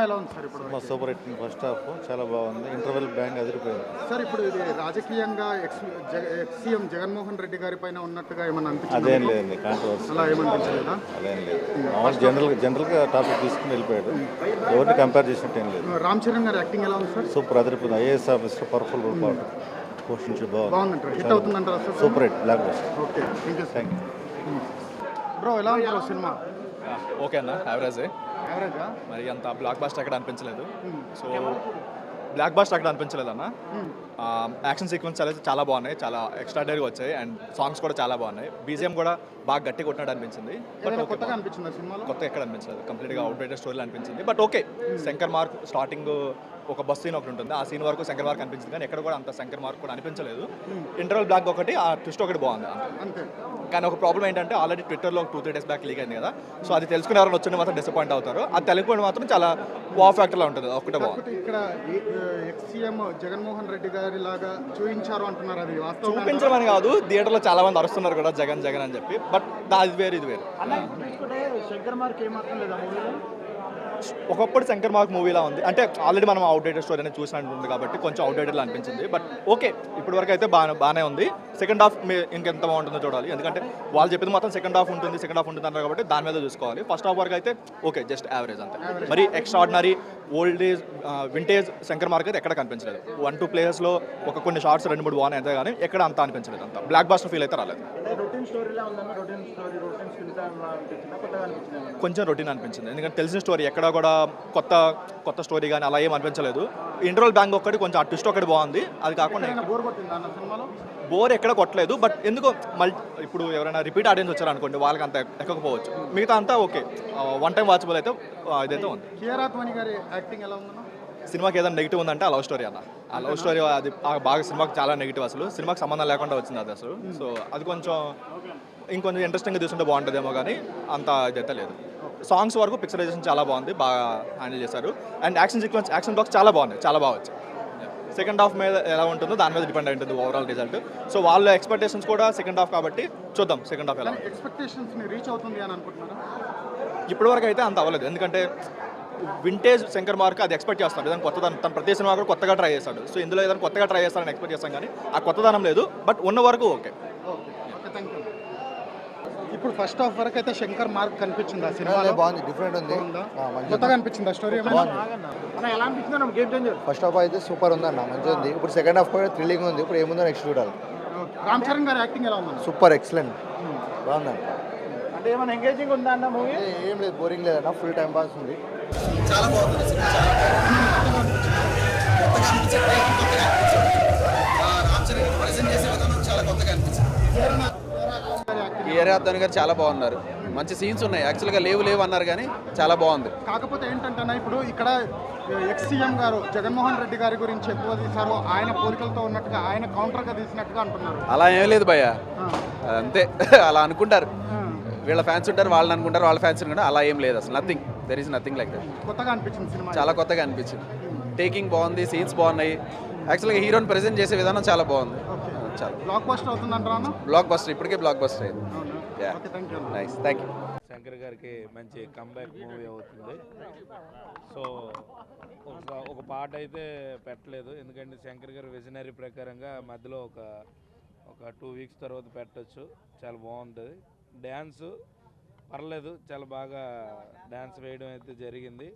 ఎలా ఉంది సార్ ఇప్పుడు? సూపర్ హిట్ ఫస్ట్ హాఫ్ చాలా బాగుంది. ఇంటర్వెల్ బ్యాంగ్ అదిరిపోయింది. సార్ ఇప్పుడు ఇది రాజకీయంగా ఎక్స్ సీఎం జగన్మోహన్ రెడ్డి గారి పైన ఉన్నట్టుగా ఏమన్నా అనిపించింది? అదేం లేదండి, కాంట్రవర్సీ అలా ఏమనిపించలేదా? అదేం లేదు. మామూలు జనరల్గా టాపిక్ తీసుకుని వెళ్ళిపోయాడు. ఎవరిని కంపేర్ చేసినట్టు ఏం లేదు. రామ్ చరణ్ గారి యాక్టింగ్ ఎలా ఉంది సార్? సూపర్ అదిరిపోయింది. ఐఏఎస్ ఆఫీసర్ పవర్ఫుల్ పాటు పోషించి బాగుందంటారు. హిట్ అవుతుందంటారా sir? Super hit block buster. Okay, thank you bro. ఎలా ఉంది బ్రో సినిమా? ఓకే అన్న, యావరేజే. యావరేజా? మరి అంత బ్లాక్ బాస్టర్ అక్కడ అనిపించలేదు. సో బ్లాక్ బాస్టర్ అక్కడ అనిపించలేదు అన్న. యాక్షన్ సీక్వెన్స్ అయితే చాలా బాగున్నాయి, చాలా ఎక్స్ట్రాడనరీగా వచ్చాయి. అండ్ సాంగ్స్ కూడా చాలా బాగున్నాయి. బీజిఎం కూడా బాగా గట్టి కొట్టినట్టు అనిపించింది. బట్ కొత్తగా అనిపించింది సినిమాలో? కొత్త ఎక్కడ అనిపించలేదు, కంప్లీట్గా అవుట్డేటెడ్ స్టోరీలు అనిపించింది. But okay, Shankar mark starting ఒక బస్ సీన్ ఒకటి ఉంటుంది, ఆ సీన్ వరకు శంకర్ మార్క్ అనిపించింది. కానీ ఎక్కడ కూడా అంత శంకర్ మార్క్ కూడా అనిపించలేదు. ఇంటర్వల్ బ్లాక్ ఒకటి, ఆ ట్విస్ట్ ఒకటి బాగుంది అంతే. కానీ ఒక ప్రాబ్లం ఏంటంటే ఆల్రెడీ ట్విట్టర్లో 2-3 days బ్యాక్ లీక్ అయింది కదా. సో అది తెలుసుకుని ఎవరైనా వచ్చిన మాత్రం డిసప్పాయింట్ అవుతారు. అది తెలుగుని మాత్రం చాలా వావ్ ఫ్యాక్టర్లో ఉంటుంది. ఒకటే బాగుంది. ఇక్కడ ఎక్స్ సీఎం జగన్మోహన్ రెడ్డి గారి లాగా చూపించారు అంటున్నారు. అది చూపించమని కాదు, థియేటర్లో చాలా మంది అరుస్తున్నారు కూడా జగన్ జగన్ అని చెప్పి. బట్ అది వేరు, ఇది వేరు. శంకర్ మార్క్ ఏమాత్రం లేదా మూవీలో? ఒకప్పుడు శంకర్ మార్క్ మూవీలా ఉంది. అంటే ఆల్రెడీ మనం అవుట్డేటెడ్ స్టోరీ అనేది చూసినట్టుంది కాబట్టి కొంచెం అవుట్డేటెడ్లా అనిపించింది. బట్ ఓకే, ఇప్పటి వరకు అయితే బాగానే ఉంది. సెకండ్ హాఫ్ ఇంకెంత బాగుంటుందో చూడాలి. ఎందుకంటే వాళ్ళు చెప్పింది మొత్తం సెకండ్ హాఫ్ ఉంటుంది అన్నారు కాబట్టి దాని మీద చూసుకోవాలి. ఫస్ట్ హాఫ్ వరకు అయితే ఓకే, జస్ట్ యావరేజ్ అంతే. మరి extraordinary old age vintage Shankar mark అయితే ఎక్కడ కనిపించలేదు. 1-2 ప్లేయర్స్లో కొన్ని షార్ట్స్ 2-3 బాగున్నాయి అంతే, కానీ ఎక్కడ అంతా అనిపించలేదు. అంత బ్లాక్ బాస్టర్ ఫీల్ అయితే రాలేదు. కొంచెం రొటీన్ అనిపించింది. ఎందుకంటే తెలిసిన స్టోరీ ఎక్కడ కూడా కొత్త స్టోరీ కానీ అలా ఏం అనిపించలేదు. ఇంటర్వల్ బ్యాంక్ ఒకటి కొంచెం ఆ ట్విస్ట్ ఒకటి బాగుంది. అది కాకుండా బోర్ ఎక్కడ కొట్టలేదు. బట్ ఎందుకో ఇప్పుడు ఎవరైనా రిపీట్ ఆడియన్స్ వచ్చారనుకోండి, వాళ్ళకి అంత ఎక్కకపోవచ్చు. మిగతా అంతా ఓకే, వన్ టైం వాచబుల్ అయితే ఇదైతే ఉంది. సినిమాకి ఏదైనా నెగిటివ్ ఉందంటే ఆ లవ్ స్టోరీ అన్న. ఆ లవ్ స్టోరీ అది బాగా సినిమాకి చాలా నెగిటివ్. అసలు సినిమాకి సంబంధం లేకుండా వచ్చింది అది అసలు. సో అది కొంచెం ఇంకొంచెం ఇంట్రెస్టింగ్గా తీసుకుంటే బాగుంటుందేమో, కానీ అంత ఇదైతే లేదు. సాంగ్స్ వరకు పిక్చరైజేషన్ చాలా బాగుంది, బాగా హ్యాండిల్ చేశారు. అండ్ యాక్షన్ బ్లాక్స్ చాలా బాగున్నాయి, చాలా బాగా వచ్చాయి. సెకండ్ హాఫ్ మీద ఎలా ఉంటుందో దాని మీద డిపెండ్ అయి ఉంటుంది ఓవరాల్ రిజల్ట్. సో వాళ్ళ ఎక్స్పెక్టేషన్స్ కూడా సెకండ్ హాఫ్ కాబట్టి చూద్దాం సెకండ్ హాఫ్ ఎలా. రీచ్ అవుతుంది అని అనుకుంటున్నారా? ఇప్పటివరకు అయితే అంత అవ్వలేదు. ఎందుకంటే వింటేజ్ శంకర్ మార్క్ అది ఎక్స్పెక్ట్ చేస్తాడు. ఏదైనా కొత్తదనం తన ప్రతి సినిమా కూడా కొత్తగా ట్రై చేస్తాడు. సో ఇందులో ఏదైనా కొత్తగా ట్రై చేస్తాడని ఎక్స్పెక్ట్ చేస్తాం, కానీ ఆ కొత్తదనం లేదు. బట్ ఉన్న వరకు ఓకే. ఇప్పుడు ఫస్ట్ హాఫ్ వరకు అయితే శంకర్ మార్క్ కనిపించింది. ఆ సినిమా బాగుంది, డిఫరెంట్ ఉంది, కొత్తగా అనిపించింది. ఆ స్టోరీ ఎలా అనిపించింది? Game changer. ఫస్ట్ హాఫ్ అయితే సూపర్ ఉంది అన్న, మంచిగా ఉంది. ఇప్పుడు సెకండ్ హాఫ్ కూడా థ్రిల్లింగ్ ఉంది. ఇప్పుడు ఏముందో నెక్స్ట్ చూడాలి. రామ్ చరణ్ గారి యాక్టింగ్ ఎలా ఉంది? సూపర్, ఎక్సలెంట్, బాగుంది. అంటే ఏమైనా ఎంగేజింగ్ ఉందా అన్న మూవీ? ఏం లేదు, బోరింగ్ లేదన్న, ఫుల్ టైం పాస్ ఉంది. చాలా బాగుంది. వీరరాఘవన్ గారు చాలా బాగున్నారు. మంచి సీన్స్ ఉన్నాయి. యాక్చువల్గా లేవు అన్నారు, కానీ చాలా బాగుంది. కాకపోతే ఏంటంటే ఇప్పుడు ఇక్కడ ఎక్స్ సీఎం గారు జగన్మోహన్ రెడ్డి గారి గురించి ఎక్కువ తీశారు. ఆయన పోలికలతో ఉన్నట్టుగా ఆయన కౌంటర్గా తీసినట్టుగా అంటున్నారు. అలా ఏం లేదు భయ్య, అంతే. అలా అనుకుంటారు, వీళ్ళ ఫ్యాన్స్ ఉంటారు, వాళ్ళని అనుకుంటారు, వాళ్ళ ఫ్యాన్స్ అనుకుంటారు. అలా ఏం లేదు అసలు. Nothing, there is nothing like that. కొత్తగా అనిపించింది సినిమా, చాలా కొత్తగా అనిపించింది. టేకింగ్ బాగుంది, సీన్స్ బాగున్నాయి. యాక్చువల్గా హీరోని ప్రెజెంట్ చేసే విధానం చాలా బాగుంది. చాలా బ్లాక్ బస్టర్ అవుతుందంటారా? బ్లాక్ బస్టర్, ఇప్పటికే బ్లాక్ బస్టర్ అయింది. Nice, thank you. శంకర్ గారికి మంచి కంబ్యాక్ మూవీ అవుతుంది. సో ఒక పాట అయితే పెట్టలేదు, ఎందుకంటే శంకర్ గారి విజనరీ ప్రకారంగా మధ్యలో ఒక 2 weeks తర్వాత పెట్టచ్చు. చాలా బాగుంటుంది. డ్యాన్స్ పర్లేదు, చాలా బాగా డ్యాన్స్ వేయడం అయితే జరిగింది.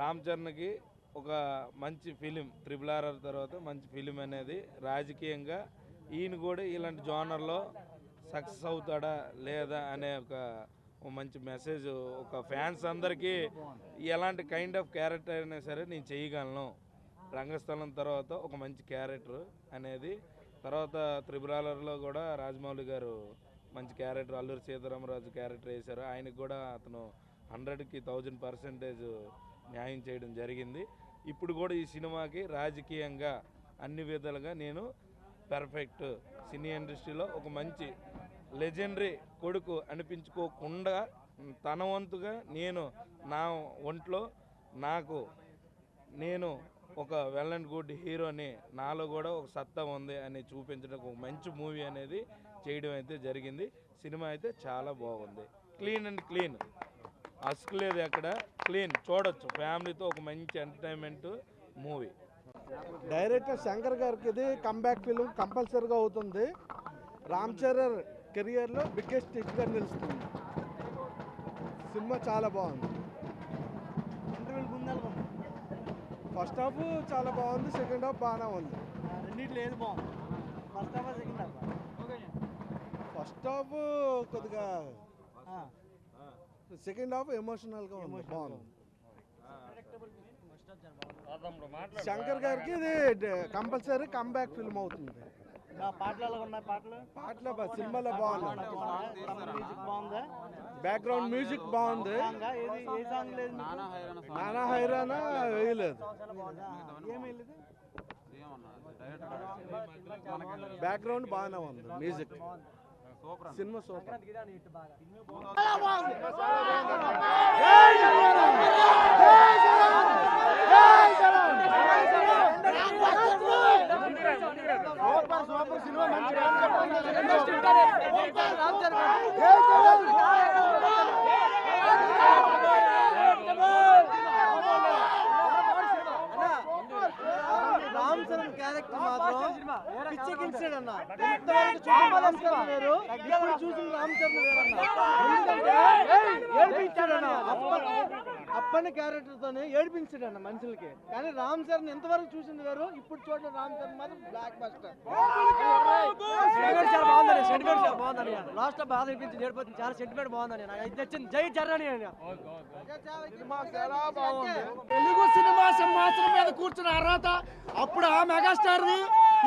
రామ్ చరణ్కి ఒక మంచి ఫిలిం, RRR తర్వాత మంచి ఫిలిం అనేది. రాజకీయంగా ఈయన కూడా ఇలాంటి జోనర్లో సక్సెస్ అవుతాడా లేదా అనే ఒక మంచి మెసేజ్ ఒక ఫ్యాన్స్ అందరికీ, ఎలాంటి కైండ్ ఆఫ్ క్యారెక్టర్ అయినా సరే నేను చేయగలను, రంగస్థలం తర్వాత ఒక మంచి క్యారెక్టర్ అనేది. తర్వాత RRRలో కూడా రాజమౌళి గారు మంచి క్యారెక్టర్, అల్లూరి సీతారామరాజు క్యారెక్టర్ వేశారు. ఆయనకు కూడా అతను 100కి 1000% న్యాయం చేయడం జరిగింది. ఇప్పుడు కూడా ఈ సినిమాకి రాజకీయంగా అన్ని విధాలుగా నేను పర్ఫెక్ట్, సినీ ఇండస్ట్రీలో ఒక మంచి లెజెండరీ కొడుకు అనిపించుకోకుండా తన వంతుగా నేను నా ఒంట్లో నేను ఒక వెల్ అండ్ గుడ్ హీరోని, నాలో కూడా ఒక సత్తా ఉంది అని చూపించడం ఒక మంచి మూవీ అనేది చేయడం అయితే జరిగింది. సినిమా అయితే చాలా బాగుంది, క్లీన్ అండ్ క్లీన్. అస్క్ లేదు ఎక్కడ, క్లీన్ చూడొచ్చు ఫ్యామిలీతో, ఒక మంచి ఎంటర్టైన్మెంట్ మూవీ. డైరెక్టర్ శంకర్ గారికి ఇది కంబ్యాక్ ఫిల్మ్ కంపల్సరీగా అవుతుంది. రామ్ చరణ్ కెరియర్లో బిగ్గెస్ట్ హిట్గా నిలుస్తుంది. సినిమా చాలా బాగుంది. ఫస్ట్ హాఫ్ చాలా బాగుంది, సెకండ్ హాఫ్ బాగానే ఉంది. ఫస్ట్ హాఫ్ కొద్దిగా, సెకండ్ హాఫ్ ఎమోషనల్గా ఉంది, బాగుంది. శంకర్ గారికి ఇది కంపల్సరీ కంబ్యాక్ ఫిల్మ్ అవుతుంది. పాటలు సినిమాలో బాగుంది, బ్యాక్గ్రౌండ్ మ్యూజిక్ బాగుంది. నానా హైరానా వేయలేదు, బ్యాక్గ్రౌండ్ బాగానే ఉంది, music. Cinema super. Ram Charan character మాత్రం పిచ్చెక్కించాడు అన్న. ఇప్పుడు చూసిన రామ్ చరణ్ ఏడిపించాడన్న. అప్పని క్యారెక్టర్ తోనే ఏడిపించాడన్న మనుషులకి. కానీ రామ్ చరణ్ ఎంతవరకు చూసింది వేరు, ఇప్పుడు చూడండి రామ్ చరణ్ మాత్రం బ్లాక్ బస్టర్. బాగుందని లాస్ట్ లో బాధ అనిపించింది, ఏడిపోతుంది. చాలా సెంటిమెంట్ బాగుందని నాకు ఇది నచ్చింది. జై చరణ్. తెలుగు సినిమా సింహాసనం మీద కూర్చున్న అర్హత అప్పుడు ఆ మెగాస్టార్ది,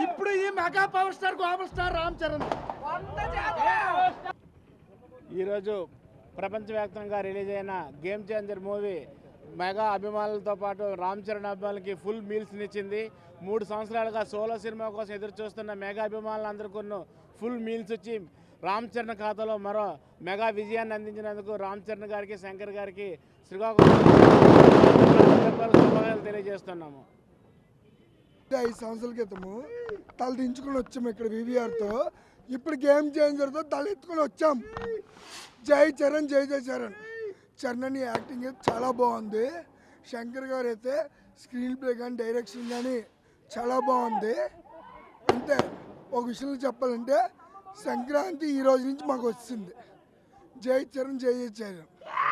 ఇప్పుడు ఈ mega power star global star Ram Charan. ఈరోజు ప్రపంచవ్యాప్తంగా రిలీజ్ అయిన గేమ్ చేంజర్ మూవీ మెగా అభిమానులతో పాటు రామ్ చరణ్ అభిమానులకి ఫుల్ మీల్స్ని ఇచ్చింది. 3 సంవత్సరాలుగా సోలో సినిమా కోసం ఎదురు చూస్తున్న మెగా అభిమానులందరికీ ఫుల్ మీల్స్ ఇచ్చి రామ్ చరణ్ ఖాతాలో మరో మెగా విజయాన్ని అందించినందుకు రామ్ చరణ్ గారికి, శంకర్ గారికి శ్రీకాకుళం శుభాకాంక్షలు తెలియజేస్తున్నాము. 5 సంవత్సరాల క్రితము తల దించుకొని వచ్చాము ఇక్కడ వివిఆర్తో. ఇప్పుడు గేమ్ చేంజర్తో తల ఎత్తుకొని వచ్చాం. జై చరణ్, జై జై చరణ్. చరణ్ యాక్టింగ్ అయితే చాలా బాగుంది. శంకర్ గారు అయితే స్క్రీన్ ప్లే కానీ డైరెక్షన్ కానీ చాలా బాగుంది. అంతే, ఒక విషయంలో చెప్పాలంటే సంక్రాంతి ఈ రోజు నుంచి మాకు వచ్చింది. జై చరణ్, జై జై చరణ్.